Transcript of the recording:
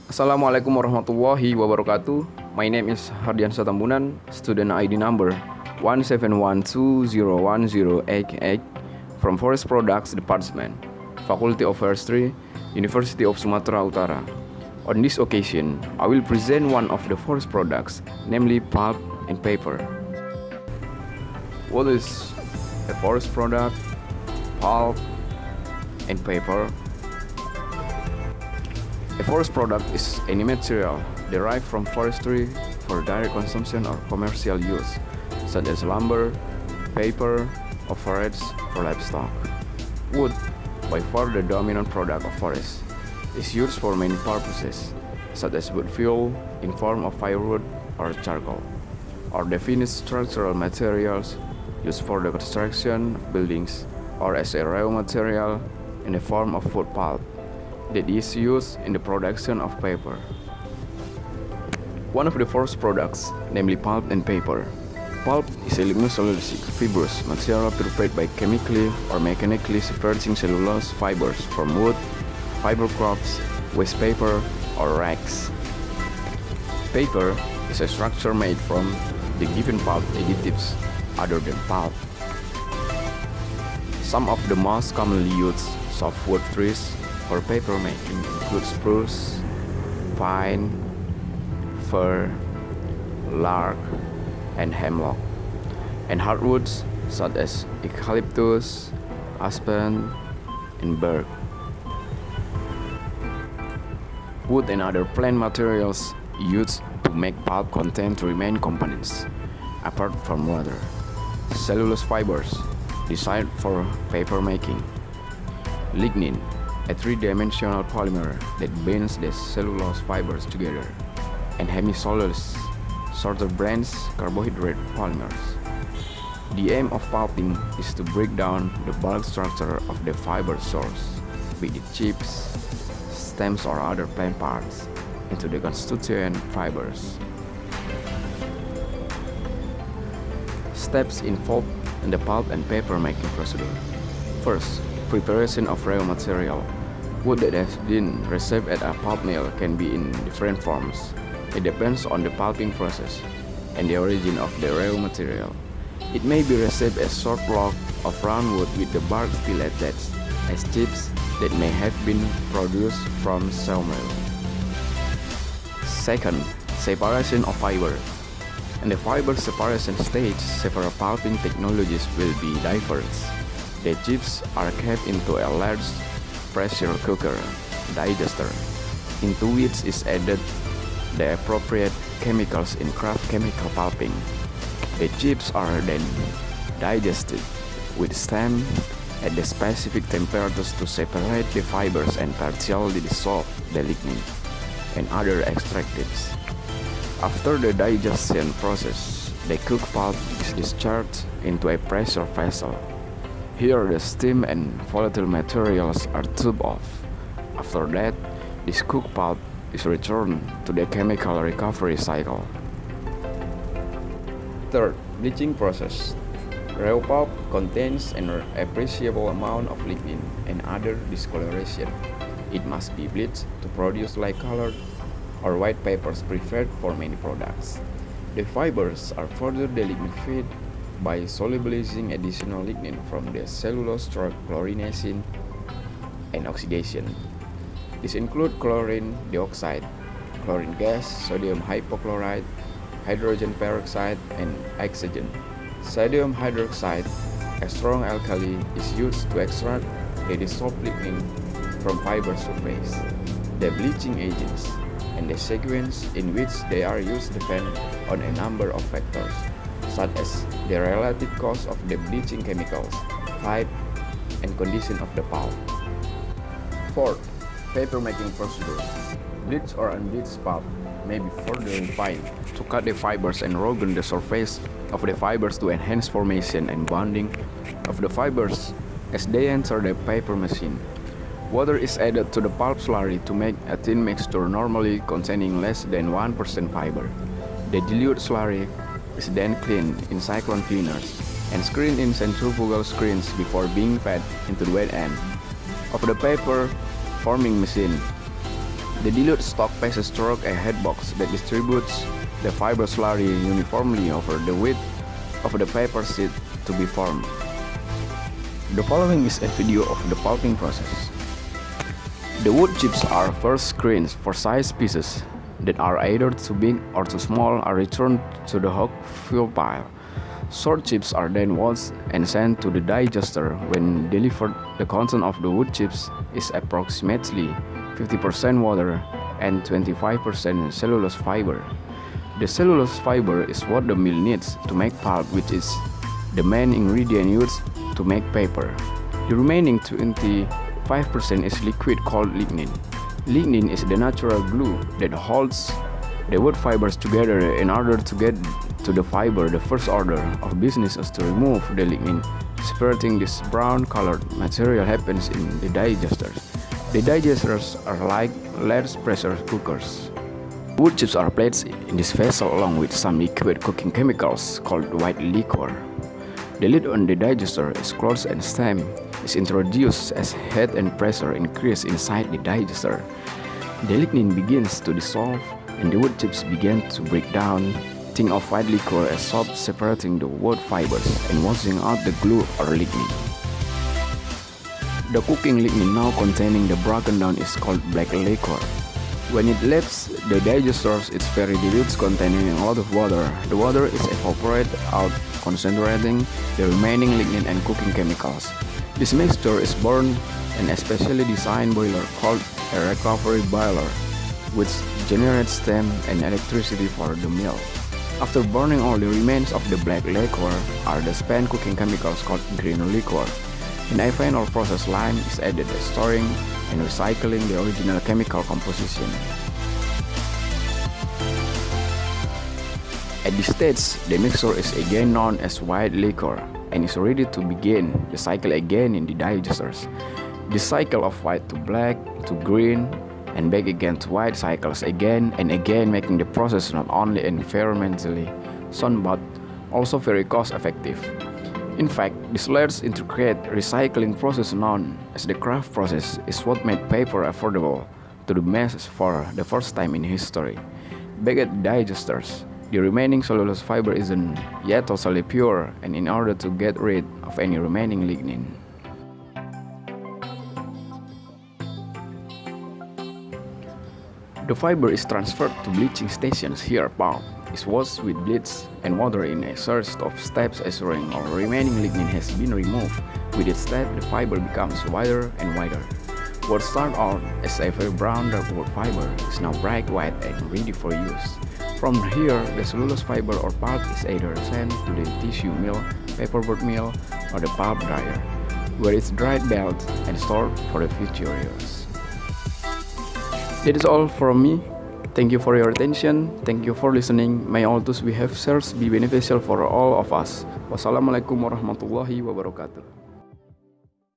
Assalamualaikum warahmatullahi wabarakatuh. My name is Hardian Satambunan, student ID number 171201088 from Forest Products Department, Faculty of Forestry, University of Sumatera Utara. On this occasion, I will present one of the forest products, namely pulp and paper. What is a forest product, pulp, and paper? A forest product is any material derived from forestry for direct consumption or commercial use, such as lumber, paper, or forage for livestock. Wood, by far the dominant product of forest, is used for many purposes, such as wood fuel in form of firewood or charcoal, or the finished structural materials used for the construction of buildings, or as a raw material in the form of wood pulp that is used in the production of paper. One of the forest products, namely pulp and paper. Pulp is a lignocellulosic fibrous material prepared by chemically or mechanically separating cellulose fibers from wood, fiber crops, waste paper, or rags. Paper is a structure made from the given pulp additives other than pulp. Some of the most commonly used softwood trees for paper making include spruce, pine, fir, larch, and hemlock, and hardwoods such as eucalyptus, aspen, and birch. Wood and other plant materials used to make pulp contain three main components, apart from water: cellulose fibers, designed for paper making; lignin, a three-dimensional polymer that binds the cellulose fibers together; and hemicellulose, shorter branch carbohydrate polymers. The aim of pulping is to break down the bulk structure of the fiber source, be it chips, stems, or other plant parts, into the constituent fibers. Steps involved in the pulp and paper making procedure. First, preparation of raw material. Wood that has been received at a pulp mill can be in different forms. It depends on the pulping process and the origin of the raw material. It may be received as short block of round wood with the bark still attached, as chips that may have been produced from sawmill. Second, separation of fiber. In the fiber separation stage, several pulping technologies will be diverged. The chips are kept into a large pressure cooker digester, into which is added the appropriate chemicals in craft chemical pulping. The chips are then digested with steam at the specific temperatures to separate the fibers and partially dissolve the lignin and other extractives. After the digestion process, the cooked pulp is discharged into a pressure vessel. Here the steam and volatile materials are tubed off. After that, this cooked pulp is returned to the chemical recovery cycle. Third, bleaching process. Raw pulp contains an appreciable amount of lignin and other discoloration. It must be bleached to produce light-colored or white papers preferred for many products. The fibers are further delignified by solubilizing additional lignin from the cellulose through chlorination and oxidation. These include chlorine dioxide, chlorine gas, sodium hypochlorite, hydrogen peroxide, and oxygen. Sodium hydroxide, a strong alkali, is used to extract the dissolved lignin from fiber surface. The bleaching agents and the sequence in which they are used depend on a number of factors, such as the relative cost of the bleaching chemicals, type, and condition of the pulp. Fourth, paper making procedure. Bleached or unbleached pulp may be further refined to cut the fibers and roughen the surface of the fibers to enhance formation and bonding of the fibers as they enter the paper machine. Water is added to the pulp slurry to make a thin mixture normally containing less than 1% fiber. The dilute slurry is then cleaned in cyclone cleaners and screened in centrifugal screens before being fed into the wet end of the paper forming machine. The dilute stock passes through a headbox that distributes the fibrous slurry uniformly over the width of the paper sheet to be formed. The following is a video of the pulping process. The wood chips are first screened for size pieces that are either too big or too small are returned to the hog fuel pile. Short chips are then washed and sent to the digester. When delivered, the content of the wood chips is approximately 50% water and 25% cellulose fiber. The cellulose fiber is what the mill needs to make pulp, which is the main ingredient used to make paper. The remaining 25% is liquid called lignin. Lignin is the natural glue that holds the wood fibers together. In order to get to the fiber, the first order of business is to remove the lignin. Separating this brown-colored material happens in the digesters. The digesters are like large pressure cookers. Wood chips are placed in this vessel along with some liquid cooking chemicals called white liquor. The lid on the digester is closed and steam is introduced as heat and pressure increase inside the digester. The lignin begins to dissolve and the wood chips begin to break down. Think of white liquor as soap separating the wood fibers and washing out the glue or lignin. The cooking lignin now containing the broken down is called black liquor. When it leaves the digesters, it's very dilute, containing a lot of water. The water is evaporated out, concentrating the remaining lignin and cooking chemicals. This mixture is burned in a specially designed boiler called a recovery boiler, which generates steam and electricity for the mill. After burning, all the remains of the black liquor are the spent cooking chemicals called green liquor. In a final process, lime is added, storing and recycling the original chemical composition. At this stage, the mixture is again known as white liquor and is ready to begin the cycle again in the digesters. The cycle of white to black to green and back again to white cycles again and again, making the process not only environmentally sound but also very cost effective. In fact, this large intricate recycling process known as the craft process is what made paper affordable to the masses for the first time in history. Back at the digesters, the remaining cellulose fiber isn't yet totally pure, and in order to get rid of any remaining lignin, the fiber is transferred to bleaching stations. Here, pulp is washed with bleach and water in a series of steps, ensuring all remaining lignin has been removed. With each step, the fiber becomes wider and wider. What started out as a very brown dark wood fiber is now bright white and ready for use. From here, the cellulose fiber or pulp is either sent to the tissue mill, paperboard mill, or the pulp dryer, where it's dried, baled, and stored for the future use. That is all from me. Thank you for your attention. Thank you for listening. May all tools we have shared be beneficial for all of us. Wassalamualaikum warahmatullahi wabarakatuh.